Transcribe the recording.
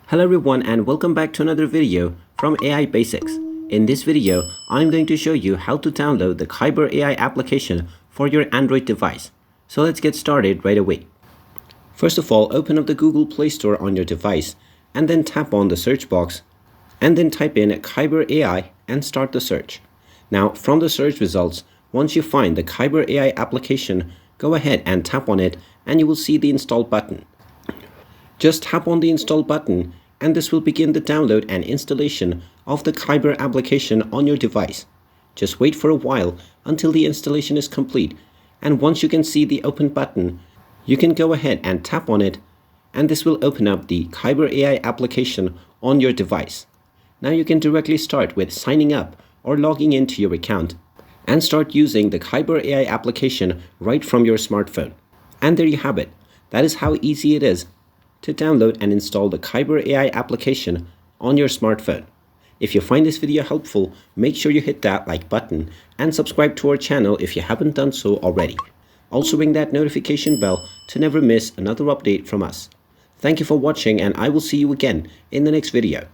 Hello everyone and welcome back to another video from AI Basics. In this video, I'm going to show you how to download the Kaiber AI application for your Android device. So let's get started right away. First of all, open up the Google Play Store on your device and then tap on the search box and then type in Kaiber AI and start the search. Now from the search results, once you find the Kaiber AI application, go ahead and tap on it and you will see the install button. Just tap on the install button and this will begin the download and installation of the Kaiber application on your device. Just wait for a while until the installation is complete, and once you can see the open button, you can go ahead and tap on it and this will open up the Kaiber AI application on your device. Now you can directly start with signing up or logging into your account and start using the Kaiber AI application right from your smartphone. And there you have it. That is how easy it is to download and install the Kaiber AI application on your smartphone. If you find this video helpful, make sure you hit that like button and subscribe to our channel if you haven't done so already. Also ring that notification bell to never miss another update from us. Thank you for watching and I will see you again in the next video.